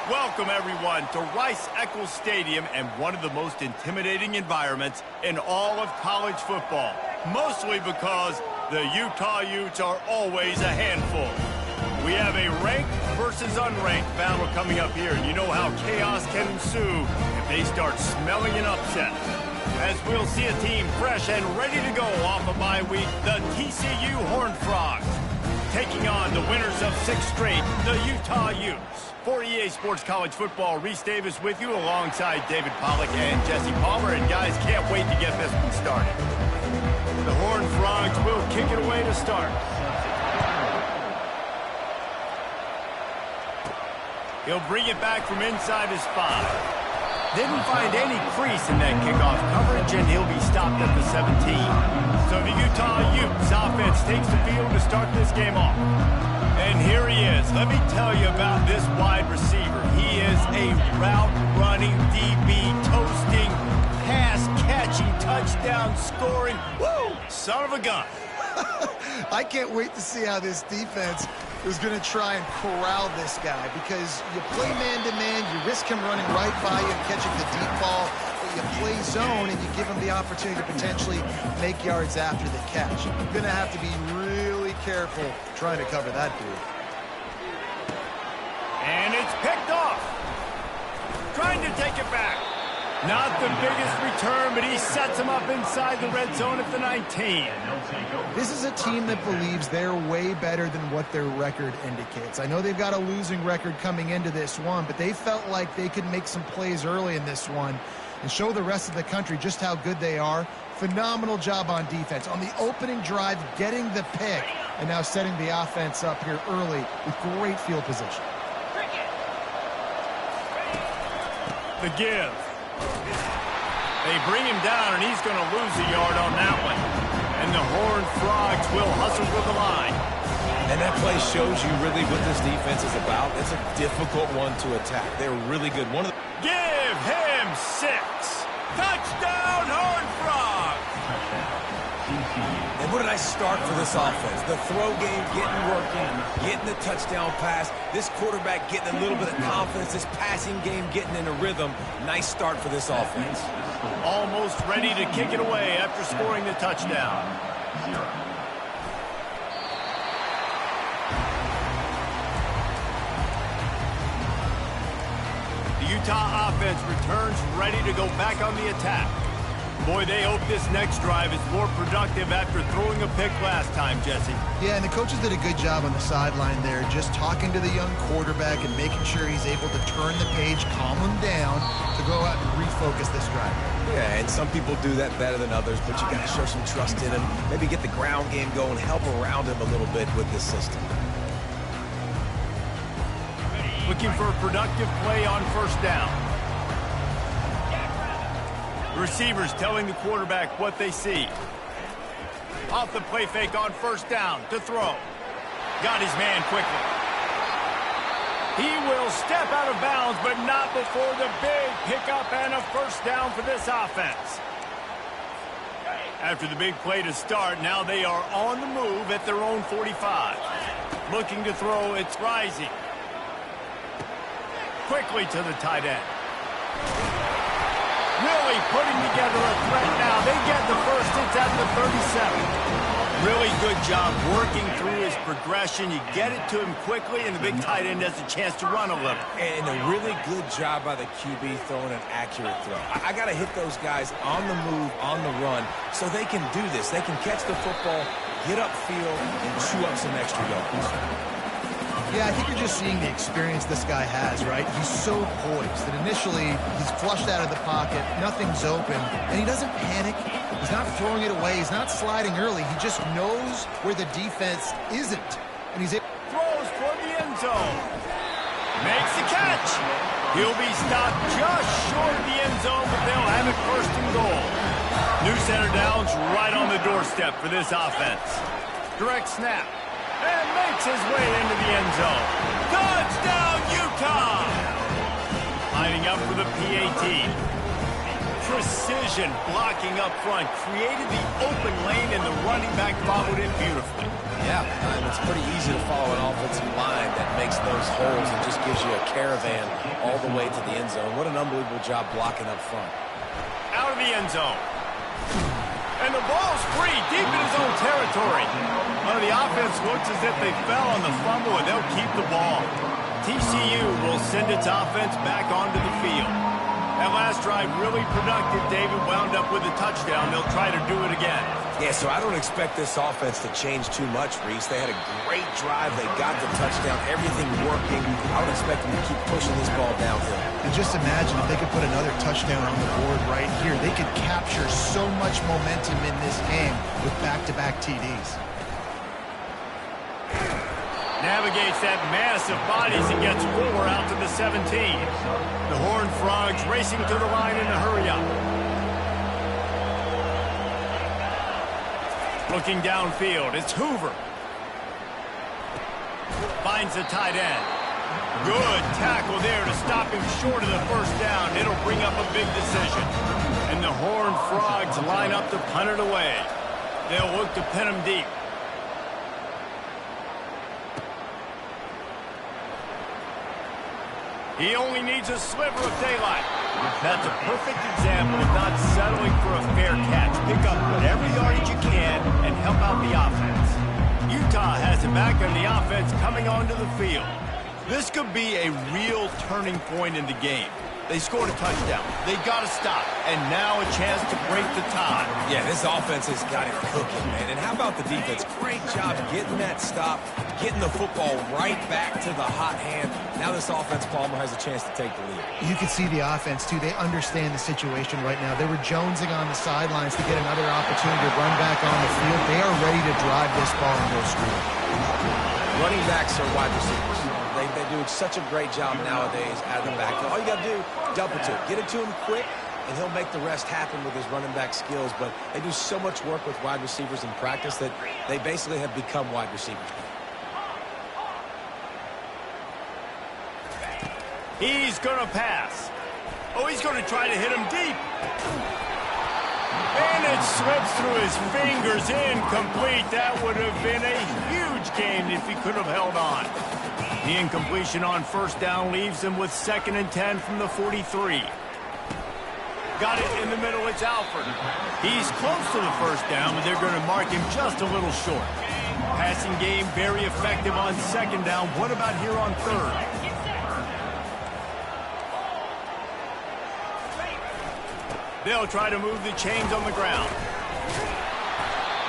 Welcome, everyone, to Rice-Eccles Stadium and one of the most intimidating environments in all of college football, mostly because the Utah Utes are always a handful. We have a ranked versus unranked battle coming up here, and you know how chaos can ensue if they start smelling an upset. As we'll see a team fresh and ready to go off a bye week, the TCU Horned Frogs, taking on the winners of 6 straight, the Utah Utes. For EA Sports College Football, Reese Davis with you alongside David Pollack and Jesse Palmer. And guys, can't wait to get this one started. The Horned Frogs will kick it away to start. He'll bring it back from inside his 5. Didn't find any crease in that kickoff coverage, and he'll be stopped at the 17. So the Utah Utes offense takes the field to start this game off. And here he is. Let me tell you about this wide receiver. He is a route-running, DB, toasting, pass-catching, touchdown-scoring, woo, son of a gun. I can't wait to see how this defense is going to try and corral this guy, because you play man-to-man, you risk him running right by you and catching the deep ball, but you play zone and you give him the opportunity to potentially make yards after the catch. You're going to have to be really careful trying to cover that dude. And it's picked off. Trying to take it back. Not the biggest return, but he sets him up inside the red zone at the 19. This is a team that believes they're way better than what their record indicates. I know they've got a losing record coming into this one, but they felt like they could make some plays early in this one and show the rest of the country just how good they are. Phenomenal job on defense. On the opening drive, getting the pick, and now setting the offense up here early with great field position. The give. They bring him down, and he's going to lose a yard on that one. And the Horned Frogs will hustle for the line. And that play shows you really what this defense is about. It's a difficult one to attack. They're really good. Give him 6. Touchdown, Horned Frogs! And what did I start for this offense? The throw game getting working, getting the touchdown pass. This quarterback getting a little bit of confidence. This passing game getting in a rhythm. Nice start for this offense. Almost ready to kick it away after scoring the touchdown. The Utah offense returns ready to go back on the attack. Boy, they hope this next drive is more productive after throwing a pick last time, Jesse. Yeah, and the coaches did a good job on the sideline there, just talking to the young quarterback and making sure he's able to turn the page, calm him down, to go out and refocus this drive. Yeah, and some people do that better than others, but you got to show some trust in him. Maybe get the ground game going, help around him a little bit with this system. Looking for a productive play on first down. Receivers telling the quarterback what they see. Off the play fake on first down to throw. Got his man quickly. He will step out of bounds, but not before the big pickup and a first down for this offense. After the big play to start, now they are on the move at their own 45. Looking to throw, it's rising. Quickly to the tight end. Really putting together a threat now. They get the first. It's at the 37. Really good job working through his progression. You get it to him quickly, and the big tight end has a chance to run a little. And a really good job by the QB throwing an accurate throw. I got to hit those guys on the move, on the run, so they can do this. They can catch the football, get upfield, and chew up some extra yards. Yeah, I think you're just seeing the experience this guy has, right? He's so poised that initially he's flushed out of the pocket, nothing's open, and he doesn't panic. He's not throwing it away. He's not sliding early. He just knows where the defense isn't. And he's throws for the end zone. Makes the catch. He'll be stopped just short of the end zone, but they'll have it first and goal. New center down's right on the doorstep for this offense. Direct snap. And makes his way into the end zone. Touchdown, Utah! Lining up for the PAT. Precision blocking up front. Created the open lane, and the running back followed it beautifully. Yeah, and it's pretty easy to follow an offensive line that makes those holes and just gives you a caravan all the way to the end zone. What an unbelievable job blocking up front. Out of the end zone. And the ball's free, deep in his own territory. The offense looks as if they fell on the fumble, and they'll keep the ball. TCU will send its offense back onto the field. That last drive really productive. David wound up with a touchdown. They'll try to do it again. Yeah, so I don't expect this offense to change too much, Reese. They had a great drive. They got the touchdown. Everything working. I would expect them to keep pushing this ball downhill. And just imagine if they could put another touchdown on the board right here. They could capture so much momentum in this game with back-to-back TDs. Navigates that mass of bodies and gets 4 out to the 17. The Horned Frogs racing to the line in a hurry-up. Looking downfield, it's Hoover. Finds the tight end. Good tackle there to stop him short of the first down. It'll bring up a big decision. And the Horned Frogs line up to punt it away. They'll look to pin him deep. He only needs a sliver of daylight. That's a perfect example of not settling for a fair catch. Pick up whatever yardage you can and help out the offense. Utah has it back on the offense coming onto the field. This could be a real turning point in the game. They scored a touchdown. They got to stop. And now a chance to break the tie. Yeah, this offense has got it cooking, man. And how about the defense? Great job getting that stop, getting the football right back to the hot hand. Now this offense, Palmer, has a chance to take the lead. You can see the offense, too. They understand the situation right now. They were jonesing on the sidelines to get another opportunity to run back on the field. They are ready to drive this ball and go score. Running backs are wide receivers. They do such a great job nowadays out of the backfield. All you got to do, dump it to him. Get it to him quick, and he'll make the rest happen with his running back skills. But they do so much work with wide receivers in practice that they basically have become wide receivers. He's going to pass. Oh, he's going to try to hit him deep. And it slips through his fingers, incomplete. That would have been a huge gain if he could have held on. The incompletion on first down leaves him with 2nd and 10 from the 43. Got it in the middle, it's Alford. He's close to the first down, but they're going to mark him just a little short. Passing game very effective on 2nd down. What about here on 3rd? They'll try to move the chains on the ground.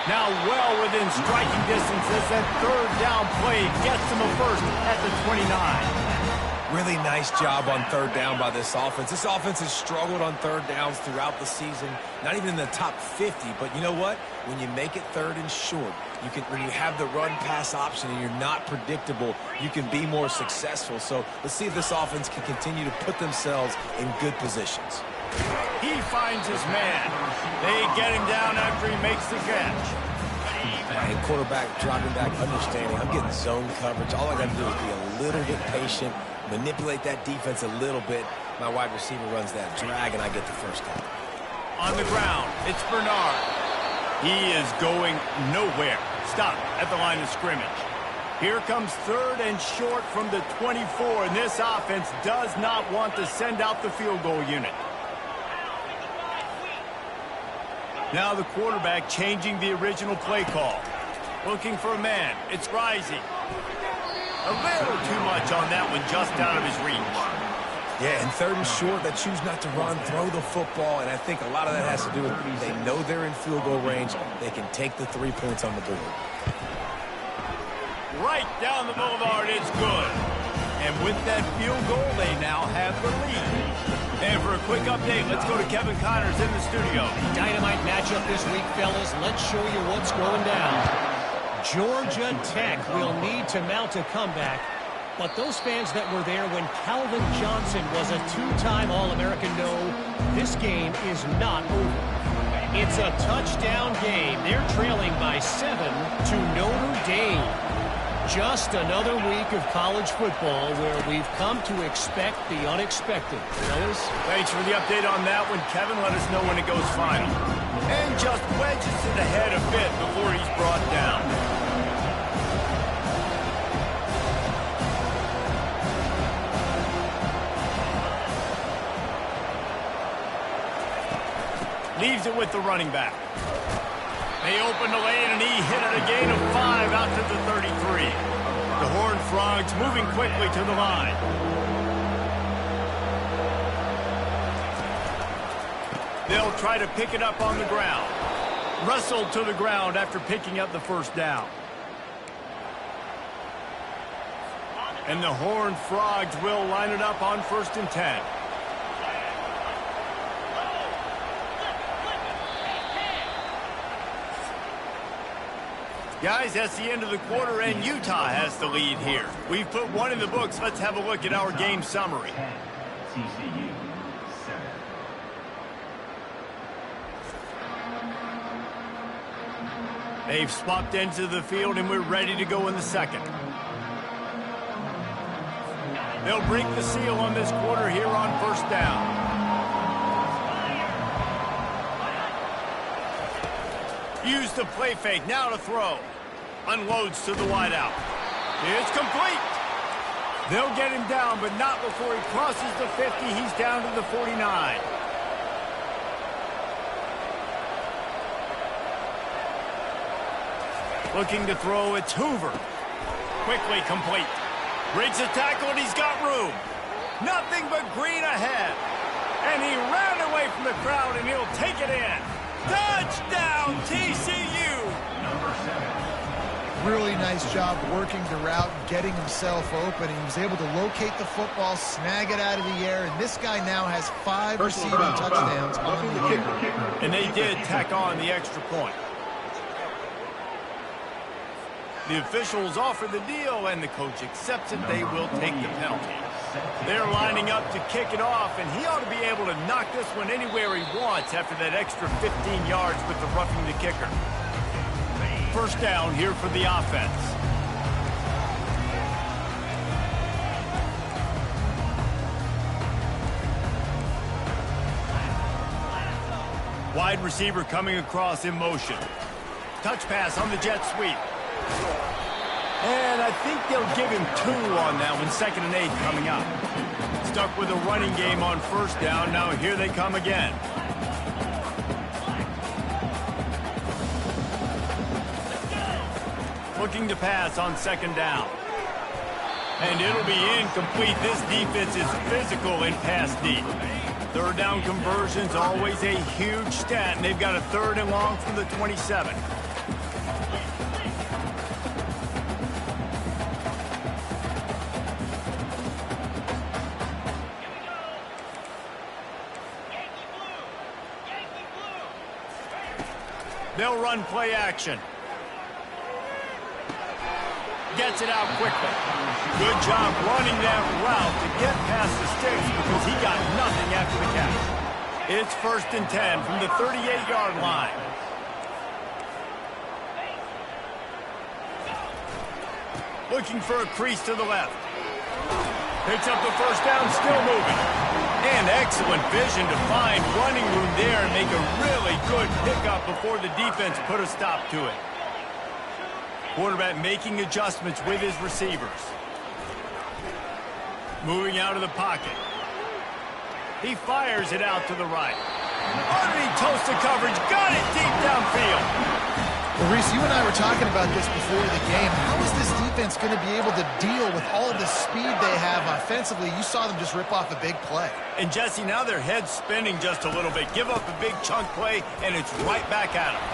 Now well within striking distance as that 3rd down play gets them a first at the 29. Really nice job on 3rd down by this offense. This offense has struggled on 3rd downs throughout the season. Not even in the top 50, but you know what? When you make it 3rd and short, when you have the run-pass option and you're not predictable, you can be more successful. So let's see if this offense can continue to put themselves in good positions. He finds his man. They get him down after he makes the catch. And quarterback dropping back, understanding, I'm getting zone coverage. All I got to do is be a little bit patient, manipulate that defense a little bit. My wide receiver runs that drag, and I get the first down. On the ground, it's Bernard. He is going nowhere. Stop at the line of scrimmage. Here comes 3rd and short from the 24, and this offense does not want to send out the field goal unit. Now the quarterback changing the original play call. Looking for a man. It's Rising. A little too much on that one, just out of his reach. Yeah, and 3rd and short, they choose not to run, throw the football, and I think a lot of that has to do with they know they're in field goal range. They can take the 3 points on the board. Right down the boulevard, it's good. And with that field goal, they now have the lead. And for a quick update, let's go to Kevin Connors in the studio. Dynamite matchup this week, fellas. Let's show you what's going down. Georgia Tech will need to mount a comeback, but those fans that were there when Calvin Johnson was a 2-time All-American know this game is not over. It's a touchdown game. They're trailing by 7 to Notre Dame. Just another week of college football where we've come to expect the unexpected. Fellas? Thanks for the update on that one, Kevin. Let us know when it goes final. And just wedges it ahead a bit before he's brought down. it with the running back. They opened the lane, and he hit it a gain of 5 out to the 33. The Horned Frogs moving quickly to the line. They'll try to pick it up on the ground. Wrestled to the ground after picking up the first down. And the Horned Frogs will line it up on 1st and 10. Guys, that's the end of the quarter, and Utah has the lead here. We've put one in the books. Let's have a look at our game summary. TCU 7. They've swapped into the field, and we're ready to go in the second. They'll break the seal on this quarter here on 1st down. Use the play fake, now to throw. Unloads to the wideout. It's complete. They'll get him down, but not before he crosses the 50. He's down to the 49. Looking to throw, it's Hoover. Quickly complete. Breaks a tackle, and he's got room. Nothing but green ahead. And he ran away from the crowd, and he'll take it in. Touchdown, TCU! Number 7. Really nice job working the route, getting himself open. He was able to locate the football, snag it out of the air, and this guy now has 5 receiving touchdowns on the year. And they did tack on the extra point. The officials offer the deal, and the coach accepts it. They will take the penalty. They're lining up to kick it off, and he ought to be able to knock this one anywhere he wants after that extra 15 yards with the roughing the kicker. 1st down here for the offense. Wide receiver coming across in motion. Touch pass on the jet sweep. And I think they'll give him 2 on that one. 2nd and 8 coming up. Stuck with a running game on 1st down. Now here they come again. Looking to pass on 2nd down. And it'll be incomplete. This defense is physical in pass deep. 3rd down conversions, always a huge stat. And they've got a 3rd and long from the 27. They'll run play action. Gets it out quickly. Good job running that route to get past the sticks because he got nothing after the catch. It's 1st and 10 from the 38-yard line. Looking for a crease to the left. Picks up the 1st down, still moving. And excellent vision to find running room there and make a really good pickup before the defense put a stop to it. Quarterback making adjustments with his receivers. Moving out of the pocket. He fires it out to the right. Underneath toasted coverage, got it deep downfield. Well, Reese, you and I were talking about this before the game. How is this defense going to be able to deal with all the speed they have offensively? You saw them just rip off a big play. And, Jesse, now their head's spinning just a little bit. Give up a big chunk play, and it's right back at them.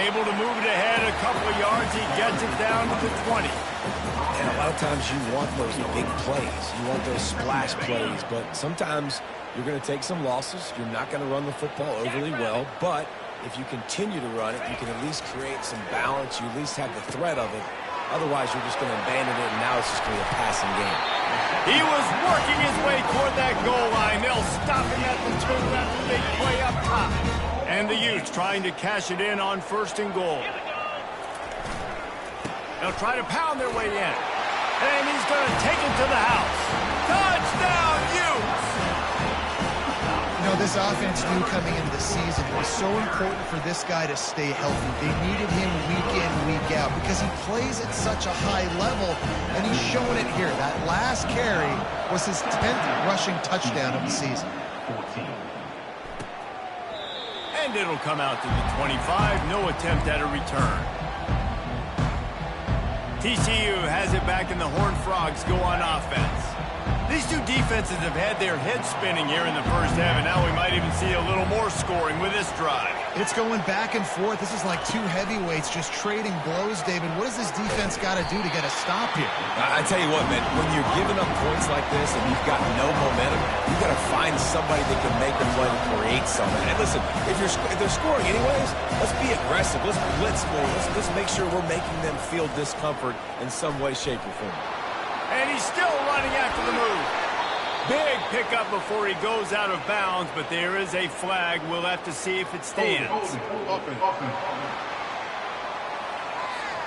Able to move it ahead a couple of yards. He gets it down to the 20. And a lot of times you want those big plays. You want those splash plays. But sometimes you're going to take some losses. You're not going to run the football overly well. But if you continue to run it, you can at least create some balance. You at least have the threat of it. Otherwise, you're just going to abandon it, and now it's just going to be a passing game. He was working his way toward that goal line. They'll stop him at the 2 after the big play up top. And the Utes trying to cash it in on 1st and goal. They'll try to pound their way in. And he's going to take it to the house. Touchdown, Utes! You know, this offense knew coming into the season it was so important for this guy to stay healthy. They needed him week in, week out because he plays at such a high level, and he's showing it here. That last carry was his 10th rushing touchdown of the season. 14. And And it'll come out to the 25. No attempt at a return. TCU has it back, and the Horned Frogs go on offense. These two defenses have had their heads spinning here in the first half, and now we might even see a little more scoring with this drive. It's going back and forth. This is like two heavyweights just trading blows, David. What does this defense got to do to get a stop here? I tell you what, man, when you're giving up points like this and you've got no momentum, you've got to find somebody that can make them play and create something. And listen, if they're scoring anyways, let's be aggressive. Let's blitz more. Let's make sure we're making them feel discomfort in some way, shape, or form. And he's still running after the move. Big pickup before he goes out of bounds, but there is a flag. We'll have to see if it stands.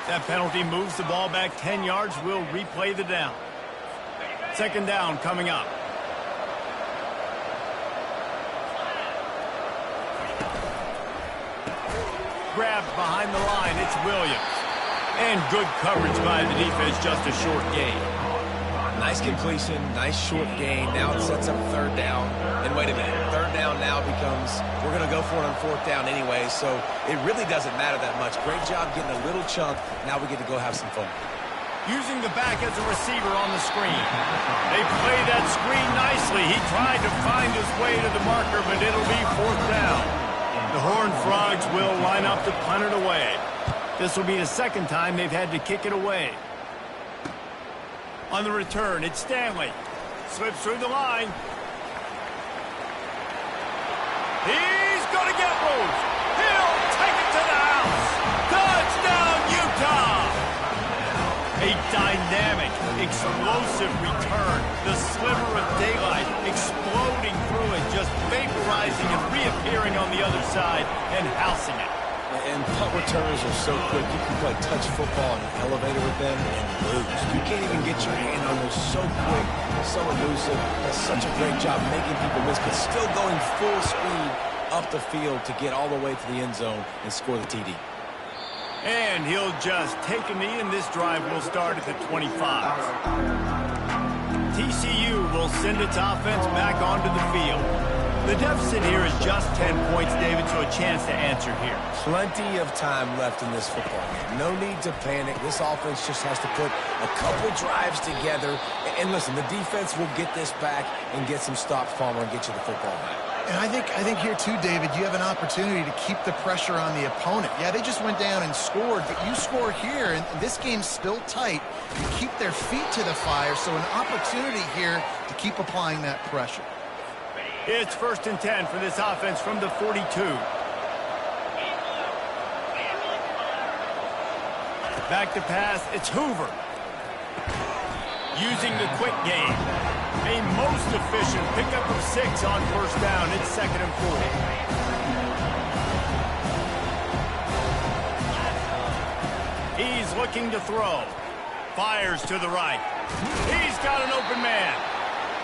That penalty moves the ball back 10 yards. We'll replay the down. Second down coming up. Grabbed behind the line. It's Williams. And good coverage by the defense, just a short gain. Nice completion, nice short gain. Now it sets up third down. And wait a minute, third down now becomes, we're going to go for it on fourth down anyway, so it really doesn't matter that much. Great job getting a little chunk. Now we get to go have some fun. Using the back as a receiver on the screen. They play that screen nicely. He tried to find his way to the marker, but it'll be fourth down. The Horned Frogs will line up to punt it away. This will be the second time they've had to kick it away. On the return, it's Stanley. Slips through the line. He's going to get loose. He'll take it to the house. Touchdown, Utah! A dynamic, explosive return. The sliver of daylight exploding through it, just vaporizing and reappearing on the other side and housing it. And punt returners are so quick. You can play touch football in an elevator with them and lose. You can't even get your hand on them. So quick, so elusive. Does such a great job making people miss, but still going full speed up the field to get all the way to the end zone and score the TD. And he'll just take a knee, and this drive will start at the 25. TCU will send its offense back onto the field. The deficit here is just 10 points, David, so a chance to answer here. Plenty of time left in this football game. No need to panic. This offense just has to put a couple drives together. And listen, the defense will get this back and get some stops, Palmer, and get you the football back. And I think here too, David, you have an opportunity to keep the pressure on the opponent. Yeah, they just went down and scored, but you score here, and this game's still tight. You keep their feet to the fire, so an opportunity here to keep applying that pressure. It's 1st and 10 for this offense from the 42. Back to pass, it's Hoover. Using the quick game. A most efficient pickup of 6 on first down. It's 2nd and 4. He's looking to throw. Fires to the right. He's got an open man.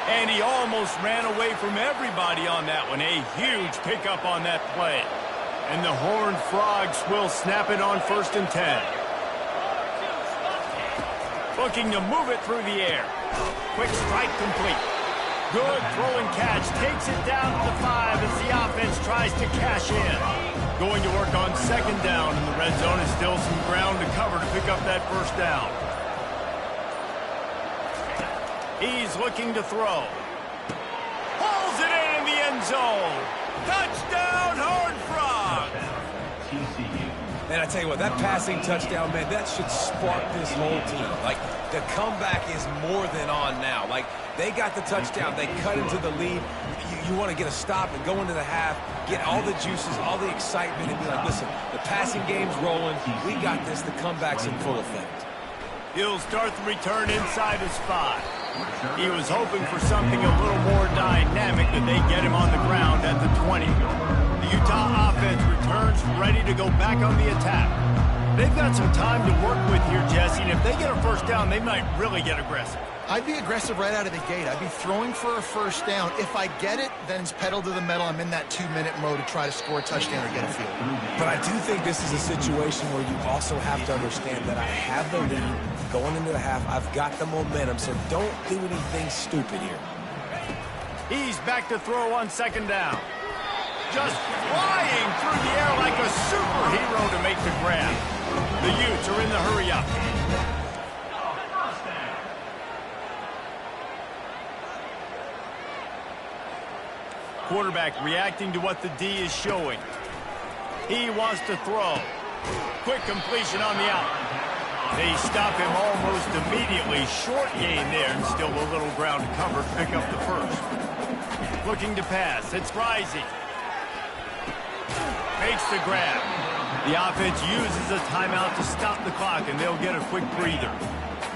And he almost ran away from everybody on that one. A huge pickup on that play. And the Horned Frogs will snap it on 1st and 10. Looking to move it through the air. Quick strike complete. Good throw and catch. Takes it down to the 5 as the offense tries to cash in. Going to work on 2nd down in the red zone. Is still some ground to cover to pick up that first down. He's looking to throw. Pulls it in the end zone. Touchdown, Horned Frogs! TCU. Man, I tell you what, that passing touchdown, man, that should spark this whole team. Like, the comeback is more than on now. Like, they got the touchdown. They cut into the lead. You want to get a stop and go into the half, get all the juices, all the excitement, and be like, listen, the passing game's rolling. We got this. The comeback's in full effect. He'll start the return inside his 5. He was hoping for something a little more dynamic, that they get him on the ground at the 20. The Utah offense returns ready to go back on the attack. They've got some time to work with here, Jesse, and if they get a first down, they might really get aggressive. I'd be aggressive right out of the gate. I'd be throwing for a first down. If I get it, then it's pedal to the metal. I'm in that 2-minute mode to try to score a touchdown or get a field. But I do think this is a situation where you also have to understand that I have the lead going into the half. I've got the momentum, so don't do anything stupid here. He's back to throw on 2nd down. just flying through the air like a superhero to make the grab. The Utes are in the hurry-up. Quarterback reacting to what the D is showing. He wants to throw. Quick completion on the out. They stop him almost immediately. Short gain there, and still a little ground to cover to pick up the first. Looking to pass. It's Rising. Makes the grab. The offense uses a timeout to stop the clock, and they'll get a quick breather.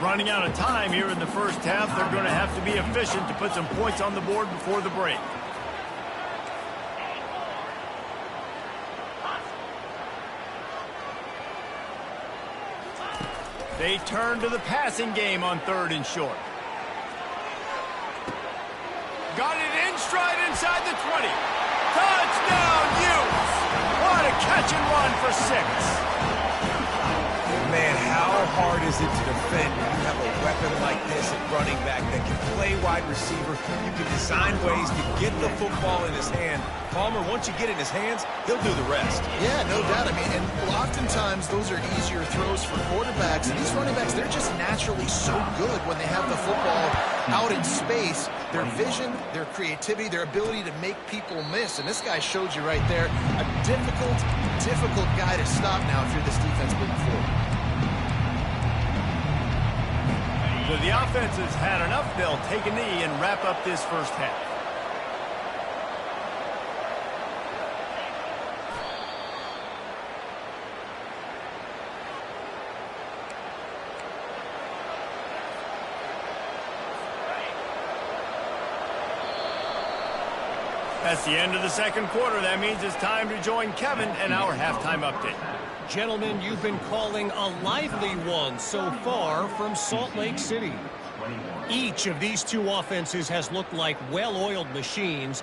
Running out of time here in the first half, they're going to have to be efficient to put some points on the board before the break. They turn to the passing game on 3rd and short. Got it in stride inside the 20. Touchdown, Utes! What a catch and run for 6. Man, how hard is it to defend when you have a weapon like this at running back that can play wide receiver? You can design ways to get the football in his hand. Palmer, once you get it in his hands, he'll do the rest. Yeah, no doubt. I mean, and oftentimes those are easier throws for quarterbacks. And these running backs, they're just naturally so good when they have the football out in space. Their vision, their creativity, their ability to make people miss. And this guy showed you right there, a difficult guy to stop now if you're this defense moving forward. So the offense has had enough. They'll take a knee and wrap up this first half. That's the end of the second quarter. That means it's time to join Kevin and our halftime update. Gentlemen, you've been calling a lively one so far from Salt Lake City. Each of these two offenses has looked like well-oiled machines,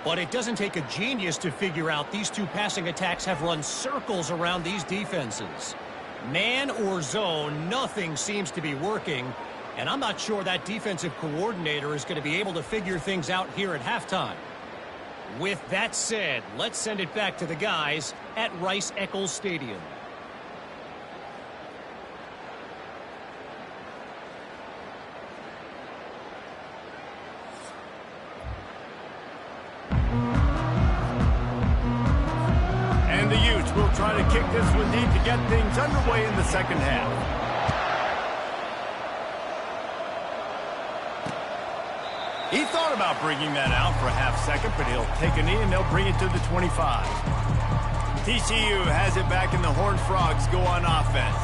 but it doesn't take a genius to figure out these two passing attacks have run circles around these defenses. Man or zone, nothing seems to be working, and I'm not sure that defensive coordinator is going to be able to figure things out here at halftime. With that said, let's send it back to the guys at Rice-Eccles Stadium. And the Utes will try to kick this one deep to get things underway in the second half. He thought about bringing that out for a half second, but he'll take a knee and they'll bring it to the 25. TCU has it back, and the Horned Frogs go on offense.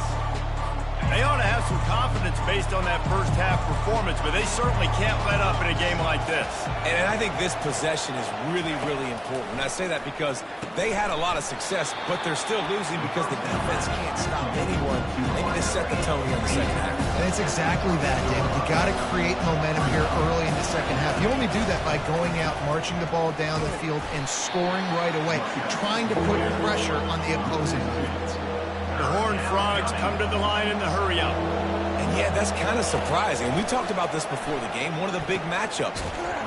They ought to have some confidence based on that first half performance, but they certainly can't let up in a game like this. And I think this possession is really, really important. And I say that because they had a lot of success, but they're still losing because the defense can't stop anyone. They need to set the tone here in the second half. And it's exactly that, David. You got to create momentum here early in the second half. You only do that by going out, marching the ball down the field, and scoring right away, trying to put pressure on the opposing defense. The Horned Frogs come to the line in the hurry-up. And yeah, that's kind of surprising. We talked about this before the game. One of the big matchups.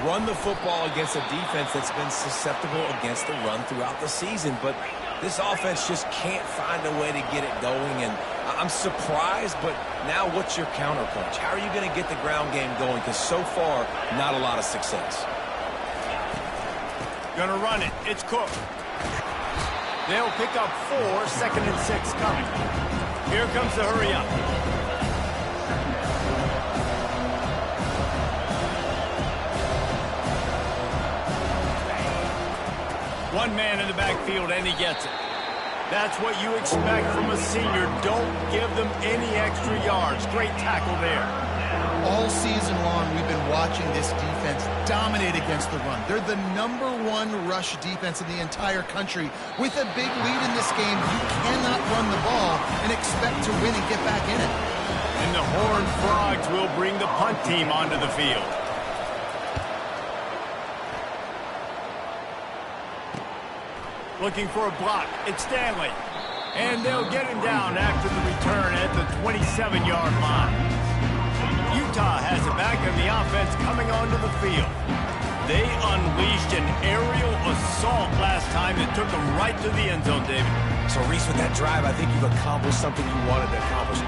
Run the football against a defense that's been susceptible against the run throughout the season. But this offense just can't find a way to get it going. And I'm surprised, but now what's your counterpunch? How are you going to get the ground game going? Because so far, not a lot of success. Gonna run it. It's Cook. They'll pick up 4, 2nd and 6 coming. Here comes the hurry-up. One man in the backfield, and he gets it. That's what you expect from a senior. Don't give them any extra yards. Great tackle there. All season long, we've been watching this defense dominate against the run. They're the #1 rush defense in the entire country. With a big lead in this game, you cannot run the ball and expect to win and get back in it. And the Horned Frogs will bring the punt team onto the field. Looking for a block. It's Stanley. And they'll get him down after the return at the 27-yard line. Utah has it back, and the offense coming onto the field. They unleashed an aerial assault last time that took them right to the end zone, David. So, Reese, with that drive, I think you've accomplished something you wanted to accomplish.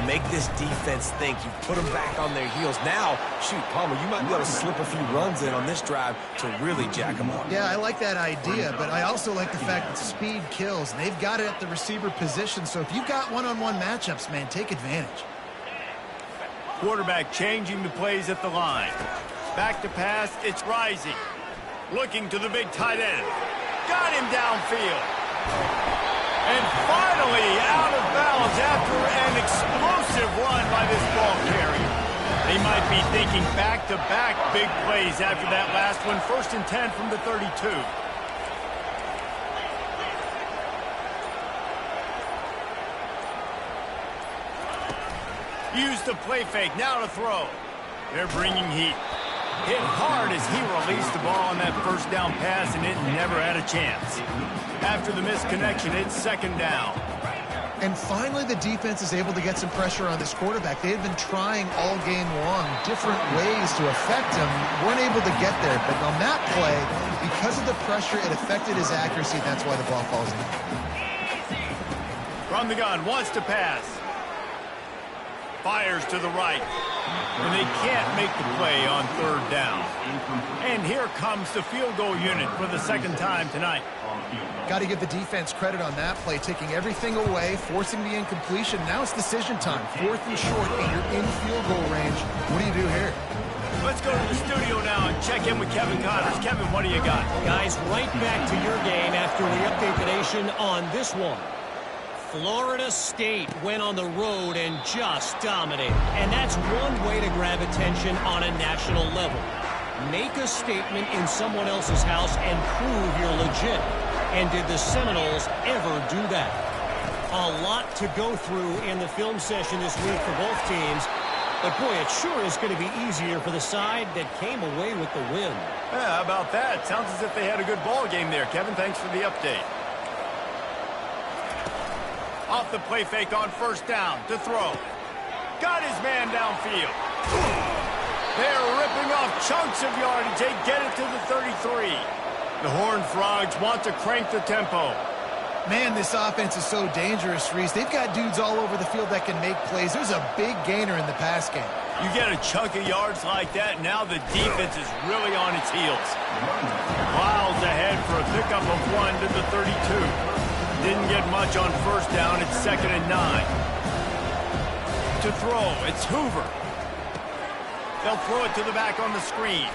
Make this defense think. You put them back on their heels. Now, shoot, Palmer, you might be able to slip a few runs in on this drive to really jack them up. Yeah, I like that idea, but I also like the fact that speed kills. And they've got it at the receiver position, so if you've got one-on-one matchups, man, take advantage. Quarterback changing the plays at the line. Back to pass, it's Rising. Looking to the big tight end. Got him downfield. And finally out of bounds after an explosive run by this ball carrier. They might be thinking back-to-back big plays after that last one. 1st and 10 from the 32. Use the play fake, now to throw. They're bringing heat. Hit hard as he released the ball on that 1st down pass, and it never had a chance. After the misconnection, it's 2nd down. And finally, the defense is able to get some pressure on this quarterback. They had been trying all game long different ways to affect him. Weren't able to get there, but on that play, because of the pressure, it affected his accuracy. That's why the ball falls in. From the gun, wants to pass. Fires to the right. And they can't make the play on 3rd down. And here comes the field goal unit for the 2nd time tonight. Got to give the defense credit on that play, taking everything away, forcing the incompletion. Now it's decision time. 4th and short, and you're in field goal range. What do you do here? Let's go to the studio now and check in with Kevin Connors. Kevin, what do you got? Guys, right back to your game after we update the nation on this one. Florida State went on the road and just dominated. And that's one way to grab attention on a national level. Make a statement in someone else's house and prove you're legit. And did the Seminoles ever do that? A lot to go through in the film session this week for both teams. But, boy, it sure is going to be easier for the side that came away with the win. Yeah, how about that? Sounds as if they had a good ball game there. Kevin, thanks for the update. Off the play fake on 1st down to throw. Got his man downfield. They're ripping off chunks of yardage. They get it to the 33. The Horned Frogs want to crank the tempo. Man, this offense is so dangerous, Reese. They've got dudes all over the field that can make plays. There's a big gainer in the pass game. You get a chunk of yards like that, now the defense is really on its heels. Miles ahead for a pickup of 1 to the 32. Didn't get much on 1st down. It's 2nd and 9. To throw, it's Hoover. They'll throw it to the back on the screen.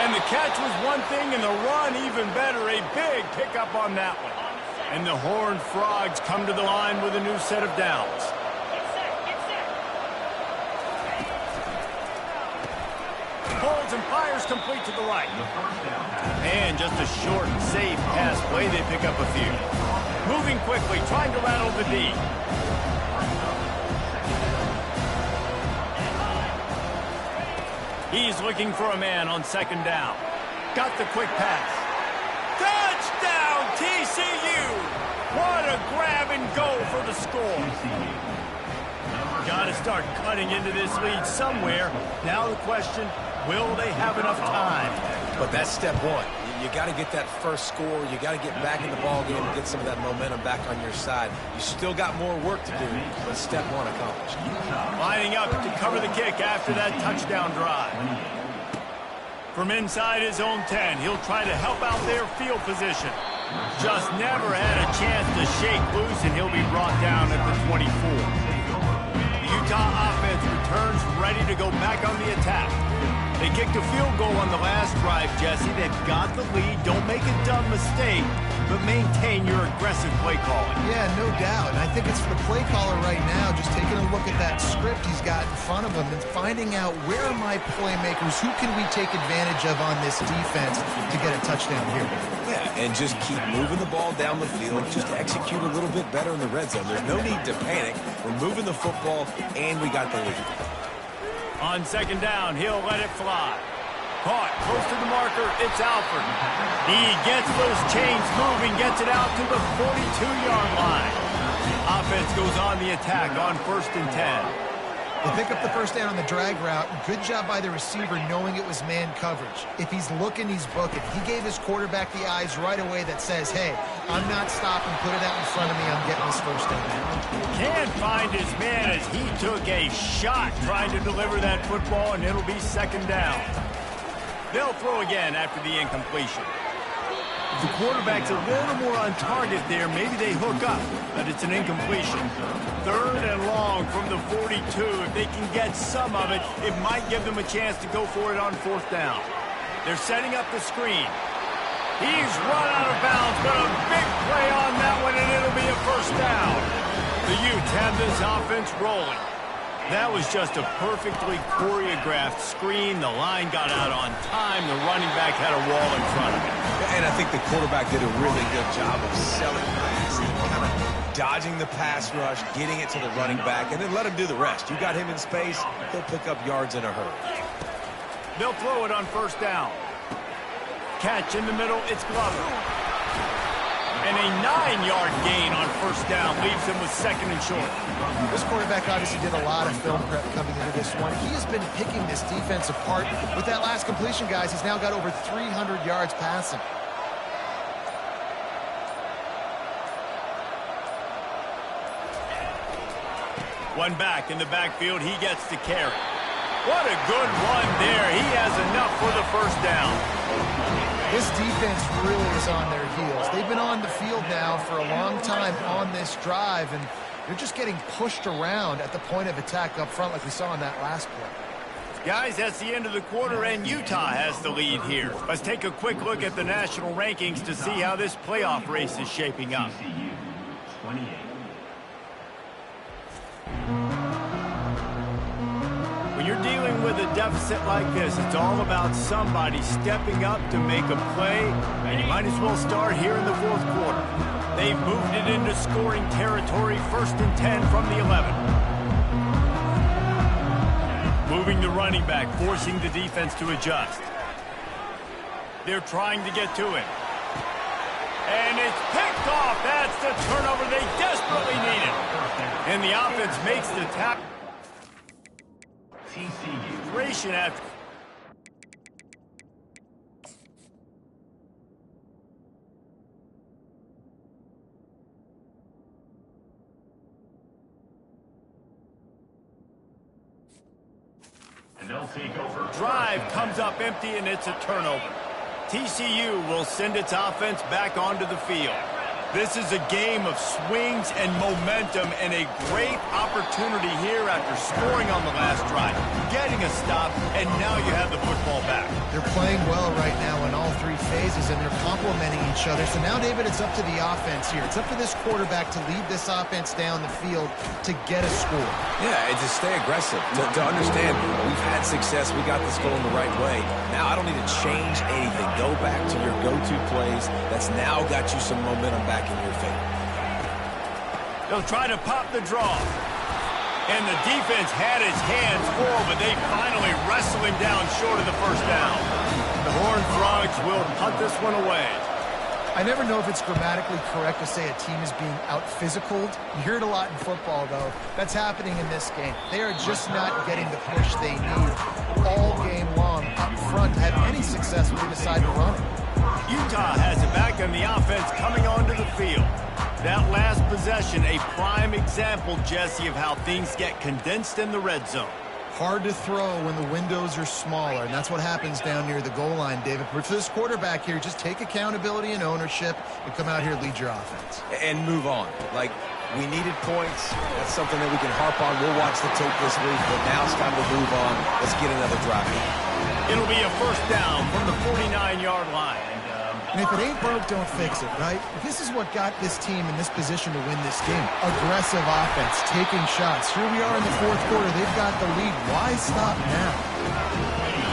And the catch was one thing, and the run even better. A big pickup on that one. And the Horned Frogs come to the line with a new set of downs. Holds and fires complete to the right. And just a short, safe pass play. They pick up a few. Moving quickly, trying to rattle the D. He's looking for a man on 2nd down. Got the quick pass. Touchdown, TCU! What a grab and go for the score. Got to start cutting into this lead somewhere. Now the question, will they have enough time? But that's step one. You got to get that first score. You got to get back in the ball game and get some of that momentum back on your side. You still got more work to do, but step one accomplished. Lining up to cover the kick after that touchdown drive. From inside his own 10, he'll try to help out their field position. Just never had a chance to shake loose, and he'll be brought down at the 24. The Utah offense returns ready to go back on the attack. They kicked a field goal on the last drive, Jesse. They've got the lead. Don't make a dumb mistake, but maintain your aggressive play calling. Yeah, no doubt. And I think it's for the play caller right now, just taking a look at that script he's got in front of him and finding out where are my playmakers, who can we take advantage of on this defense to get a touchdown here. Yeah, and just keep moving the ball down the field. Just execute a little bit better in the red zone. There's no need to panic. We're moving the football, and we got the lead. On 2nd down, he'll let it fly. Caught close to the marker, it's Alford. He gets those chains moving, gets it out to the 42-yard line. Offense goes on the attack on 1st and 10. They pick up the first down on the drag route. Good job by the receiver knowing it was man coverage. If he's looking, he's booking. He gave his quarterback the eyes right away that says, hey, I'm not stopping. Put it out in front of me. I'm getting this first down. Can't find his man as he took a shot trying to deliver that football, and it'll be second down. They'll throw again after the incompletion. If the quarterback's a little more on target there, maybe they hook up, but it's an incompletion. Third and long from the 42. If they can get some of it, it might give them a chance to go for it on fourth down. They're setting up the screen. He's run out of bounds, but a big play on that one, and it'll be a first down. The Utes have this offense rolling. That was just a perfectly choreographed screen. The line got out on time. The running back had a wall in front of him. And I think the quarterback did a really good job of selling pass, kind of dodging the pass rush, getting it to the running back, and then let him do the rest. You got him in space, he'll pick up yards in a hurry. They'll throw it on first down. Catch in the middle, it's Glover. And a 9-yard gain on first down leaves him with second and short. This quarterback obviously did a lot of film prep coming into this one. He has been picking this defense apart. With that last completion, guys, he's now got over 300 yards passing. One back in the backfield, he gets to carry. What a good run there. He has enough for the first down. This defense really is on their heels. They've been on the field now for a long time on this drive, and they're just getting pushed around at the point of attack up front like we saw in that last play. Guys, that's the end of the quarter, and Utah has the lead here. Let's take a quick look at the national rankings to see how this playoff race is shaping up. TCU 28. When you're dealing with a deficit like this, it's all about somebody stepping up to make a play, and you might as well start here in the fourth quarter. They've moved it into scoring territory, 1st and 10 from the 11. Moving the running back, forcing the defense to adjust. They're trying to get to him. And it's picked off. That's the turnover they desperately needed. And the offense makes the tackle. TCU. After. And they'll take over. Drive comes up empty, and it's a turnover. TCU will send its offense back onto the field. This is a game of swings and momentum, and a great opportunity here after scoring on the last drive, getting a stop, and now you have the football back. They're playing well right now in all three phases, and they're complementing each other. So now, David, it's up to the offense here. It's up to this quarterback to lead this offense down the field to get a score. Yeah, and to stay aggressive, to understand we've had success, we got this going the right way. Now I don't need to change anything. Go back to your go-to plays. That's now got you some momentum back in your favor. They'll try to pop the draw. And the defense had its hands full, but they finally wrestle him down short of the first down. The Horned Frogs will punt this one away. I never know if it's grammatically correct to say a team is being out-physicaled. You hear it a lot in football, though. That's happening in this game. They are just not getting the push they need all game long up front to have any success when they decide to run it. Utah has it back on the offense coming onto the field. That last possession, a prime example, Jesse, of how things get condensed in the red zone. Hard to throw when the windows are smaller, and that's what happens down near the goal line, David. But for this quarterback here, just take accountability and ownership and come out here and lead your offense. And move on. Like, we needed points. That's something that we can harp on. We'll watch the tape this week, but now it's time to move on. Let's get another drive. It'll be a first down from the 49-yard line. And if it ain't broke, don't fix it, right? This is what got this team in this position to win this game. Aggressive offense, taking shots. Here we are in the fourth quarter. They've got the lead. Why stop now?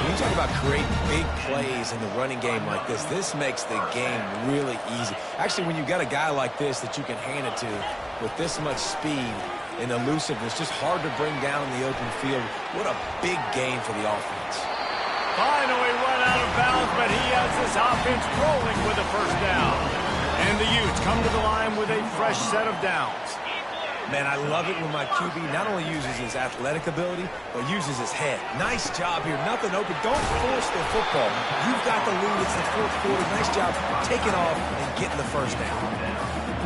When you talk about create big plays in the running game like this makes the game really easy. Actually, when you've got a guy like this that you can hand it to with this much speed and elusiveness, just hard to bring down in the open field. What a big game for the offense. Finally run out of bounds, but he has this offense rolling with a first down. And the Utes come to the line with a fresh set of downs. Man, I love it when my QB not only uses his athletic ability, but uses his head. Nice job here. Nothing open. Don't force the football. You've got the lead. It's the fourth quarter. Nice job taking off and getting the first down.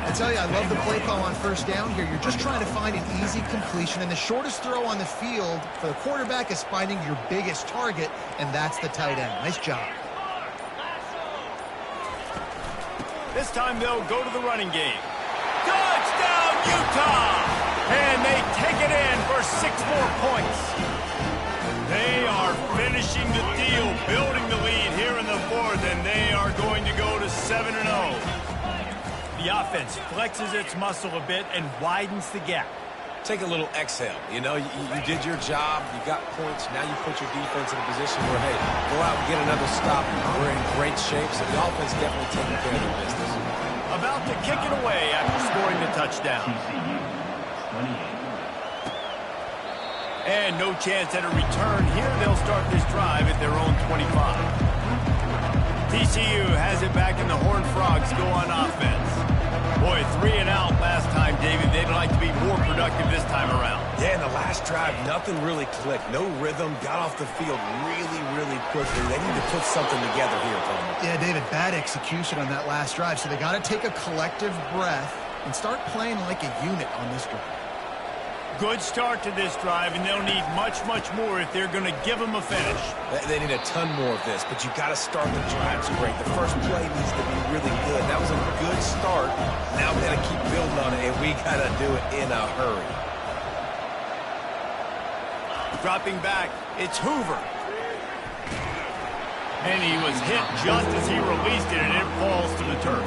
I tell you, I love the play call on first down here. You're just trying to find an easy completion, and the shortest throw on the field for the quarterback is finding your biggest target, and that's the tight end. Nice job. This time they'll go to the running game. Touchdown, Utah! And they take it in for 6 more points. They are finishing the deal, building the lead here in the fourth, and they are going to go to 7-0. The offense flexes its muscle a bit and widens the gap. Take a little exhale. You know, you did your job. You got points. Now you put your defense in a position where, hey, go out and get another stop. We're in great shape, so the offense definitely taking care of their business. About to kick it away after scoring the touchdown. TCU, 28. And no chance at a return here. They'll start this drive at their own 25. TCU has it back, and the Horned Frogs go on offense. Boy, 3 and out last time, David. They'd like to be more productive this time around. Yeah, in the last drive, nothing really clicked. No rhythm. Got off the field really, really quickly. They need to put something together here, Palmer. Yeah, David, bad execution on that last drive, so they got to take a collective breath and start playing like a unit on this drive. Good start to this drive, and they'll need much, much more if they're going to give them a finish. They need a ton more of this, but you got to start the drives great. The first play needs to be really good. That was a good start. Now we got to keep building on it, and we got to do it in a hurry. Dropping back, it's Hoover. And he was hit just as he released it, and it falls to the turf.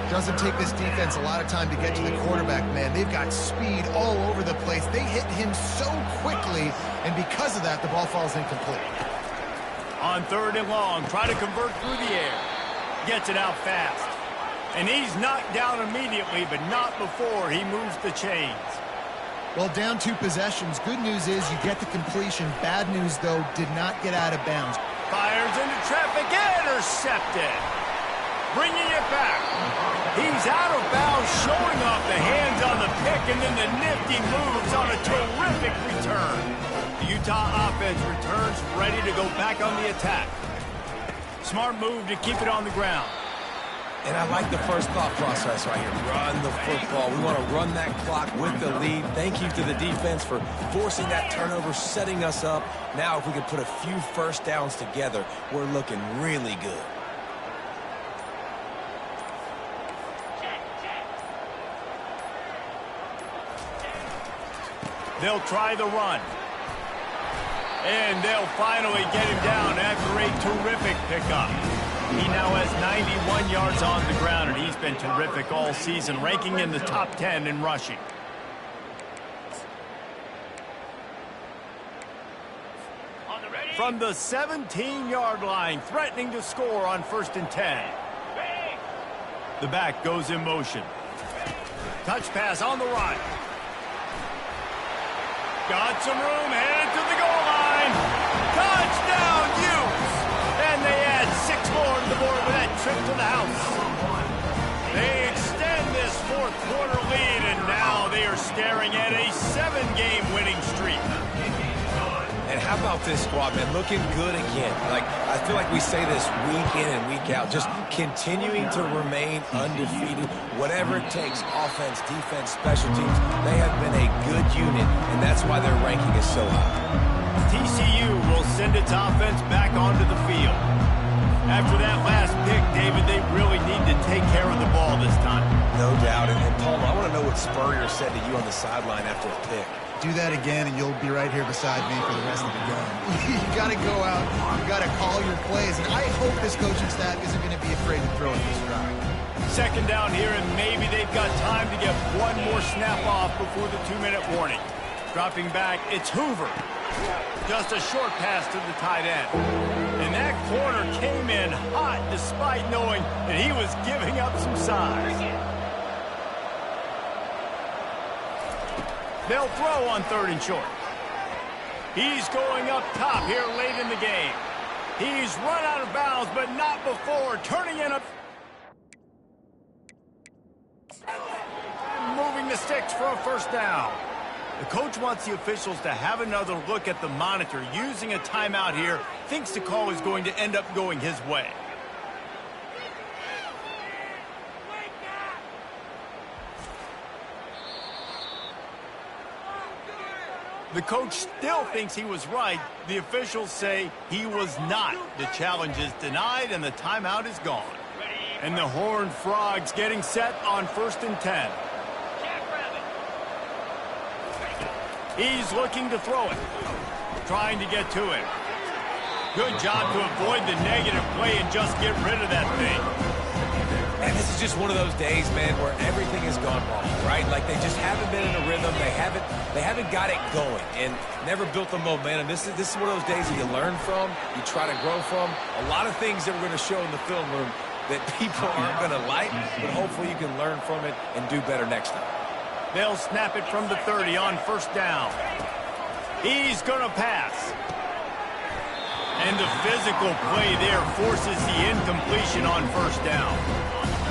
Doesn't take this defense a lot of time to get to the quarterback, man. They've got speed all over the place. They hit him so quickly, and because of that, the ball falls incomplete. On 3rd and long, try to convert through the air. Gets it out fast. And he's knocked down immediately, but not before he moves the chains. Well, down 2 possessions. Good news is you get the completion. Bad news, though, did not get out of bounds. Fires into traffic, intercepted. Bringing it back. He's out of bounds, showing off the hands on the pick, and then the nifty moves on a terrific return. The Utah offense returns ready to go back on the attack. Smart move to keep it on the ground. And I like the first thought process right here. Run the football. We want to run that clock with the lead. Thank you to the defense for forcing that turnover, setting us up. Now if we could put a few first downs together, we're looking really good. They'll try the run. And they'll finally get him down after a terrific pickup. He now has 91 yards on the ground, and he's been terrific all season, ranking in the top 10 in rushing. From the 17-yard line, threatening to score on 1st and 10. The back goes in motion. Touch pass on the right. Got some room, headed to the goal line. Touchdown, Utes! And they add 6 more to the board with that trip to the house. They extend this 4th quarter lead, and now they are staring at a 7-game winning streak. And how about this squad, man? Looking good again. Like, I feel like we say this week in and week out, just continuing to remain undefeated. Whatever it takes, offense, defense, special teams, they have been a good unit, and that's why their ranking is so high. TCU will send its offense back onto the field. After that last pick, David, they really need to take care of the ball this time. No doubt. And Paul, I want to know what Spurrier said to you on the sideline after a pick. Do that again, and you'll be right here beside me for the rest of the game. You got to go out. You got to call your plays, and I hope this coaching staff isn't going to be afraid to throw at this drive. 2nd down here, and maybe they've got time to get one more snap off before the 2-minute warning. Dropping back, it's Hoover. Just a short pass to the tight end. And that corner came in hot despite knowing that he was giving up some size. They'll throw on 3rd and short. He's going up top here late in the game. He's run out of bounds, but not before turning in a... Moving the sticks for a first down. The coach wants the officials to have another look at the monitor. Using a timeout here, thinks the call is going to end up going his way. The coach still thinks he was right. The officials say he was not. The challenge is denied, and the timeout is gone. And the Horned Frogs getting set on 1st and 10. He's looking to throw it. Trying to get to it. Good job to avoid the negative play and just get rid of that thing. And this is just one of those days, man, where everything has gone wrong, right? Like they just haven't been in a rhythm. They haven't got it going and never built the momentum. This is one of those days that you learn from, you try to grow from. A lot of things that we're going to show in the film room that people aren't going to like, but hopefully you can learn from it and do better next time. They'll snap it from the 30 on 1st down. He's going to pass. And the physical play there forces the incompletion on 1st down.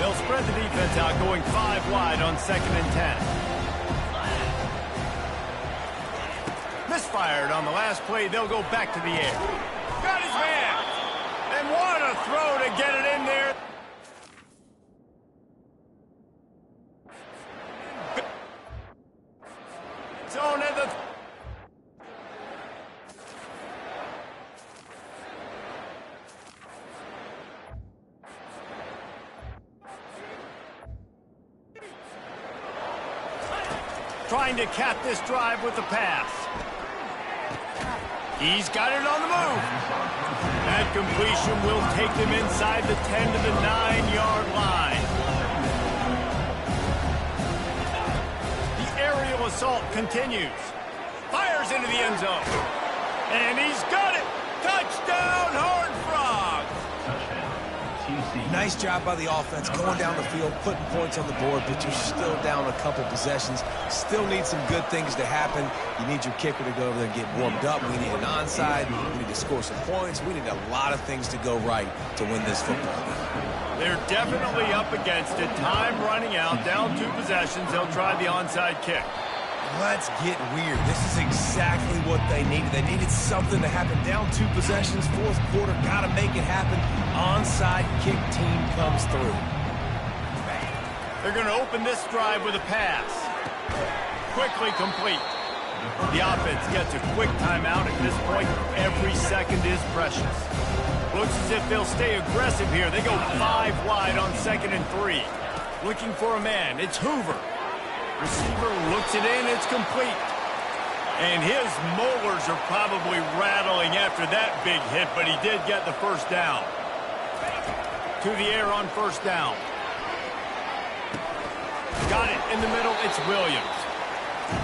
They'll spread the defense out, going 5 wide on 2nd and 10. Misfired on the last play. They'll go back to the air. Got his man. And what a throw to get it in there. Zone at the... Trying to cap this drive with the pass. He's got it on the move. That completion will take them inside the 10 to the 9-yard line. The aerial assault continues. Fires into the end zone. And he's got it. Touchdown, Horned Frogs. Nice job by the offense going down the field, putting points on the board, but you're still down a couple possessions. Still need some good things to happen. You need your kicker to go over there and get warmed up. We need an onside. We need to score some points. We need a lot of things to go right to win this football game. They're definitely up against it. Time running out, down 2 possessions. They'll try the onside kick. Let's get weird. This is exactly what they needed. They needed something to happen. Down 2 possessions, 4th quarter, got to make it happen. Onside kick team comes through. They're going to open this drive with a pass. Quickly complete. The offense gets a quick timeout. At this point, every second is precious. Looks as if they'll stay aggressive here. They go 5 wide on 2nd and 3. Looking for a man. It's Hoover. Receiver looks it in, it's complete. And his molars are probably rattling after that big hit, but he did get the first down. To the air on 1st down. Got it in the middle, it's Williams.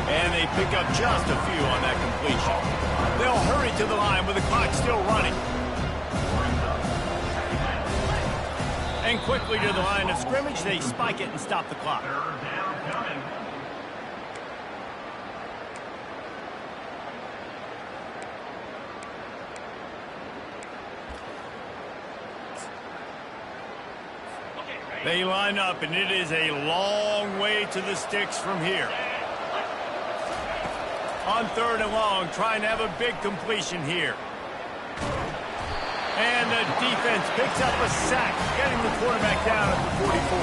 And they pick up just a few on that completion. They'll hurry to the line with the clock still running. And quickly to the line of scrimmage, they spike it and stop the clock. They line up, and it is a long way to the sticks from here. On 3rd and long, trying to have a big completion here. And the defense picks up a sack, getting the quarterback down at the 44.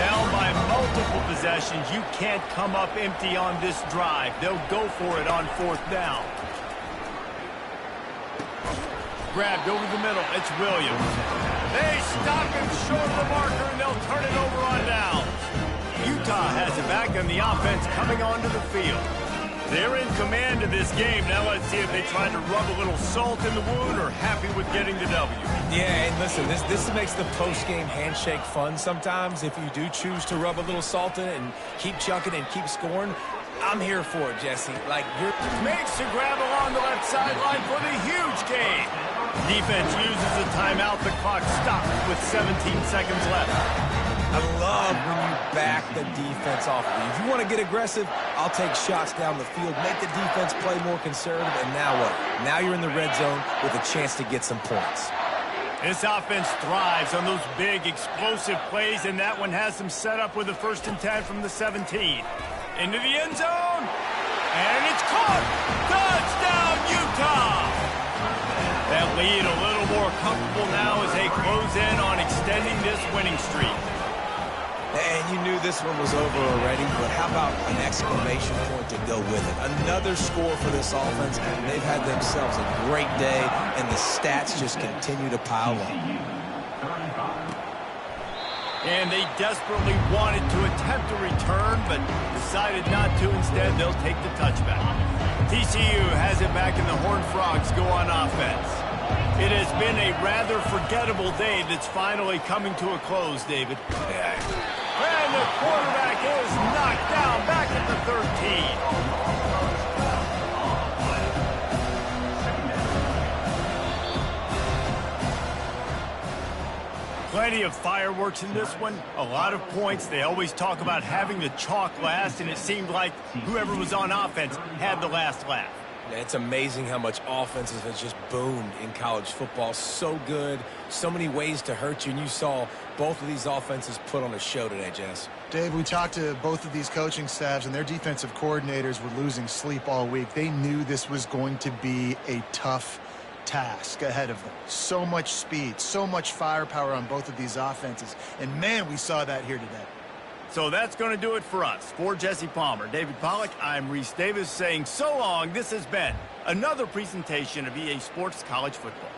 Down by multiple possessions. You can't come up empty on this drive. They'll go for it on 4th down. Grabbed over the middle. It's Williams. They stop him short of the marker, and they'll turn it over on downs. Utah has it back, and the offense coming onto the field. They're in command of this game. Now let's see if they try to rub a little salt in the wound or happy with getting the W. Yeah, and listen, this makes the post-game handshake fun sometimes. If you do choose to rub a little salt in it and keep chucking and keep scoring, I'm here for it, Jesse. Like, you're... Makes the grab along the left sideline for the huge gain. Defense uses a timeout. The clock stops with 17 seconds left. I love when you back the defense off. If you want to get aggressive, I'll take shots down the field, make the defense play more conservative, and now what? Now you're in the red zone with a chance to get some points. This offense thrives on those big, explosive plays, and that one has them set up with a 1st and 10 from the 17. Into the end zone, and it's caught! Touchdown, Utah! That lead a little more comfortable now as they close in on extending this winning streak. And you knew this one was over already, but how about an exclamation point to go with it? Another score for this offense. They've had themselves a great day, and the stats just continue to pile up. And they desperately wanted to attempt a return, but decided not to. Instead, they'll take the touchback. TCU has it back, and the Horned Frogs go on offense. It has been a rather forgettable day that's finally coming to a close, David. And the quarterback is knocked down back at the 13. Plenty of fireworks in this one, a lot of points. They always talk about having the chalk last, and it seemed like whoever was on offense had the last laugh. It's amazing how much offenses have just boomed in college football. So good, so many ways to hurt you, and you saw both of these offenses put on a show today, Jess. Dave, we talked to both of these coaching staffs, and their defensive coordinators were losing sleep all week. They knew this was going to be a tough task ahead of them. So much speed, so much firepower on both of these offenses, and man, we saw that here today. So that's going to do it for us. For Jesse Palmer, David Pollack, I'm Reese Davis saying so long. This has been another presentation of EA Sports College Football.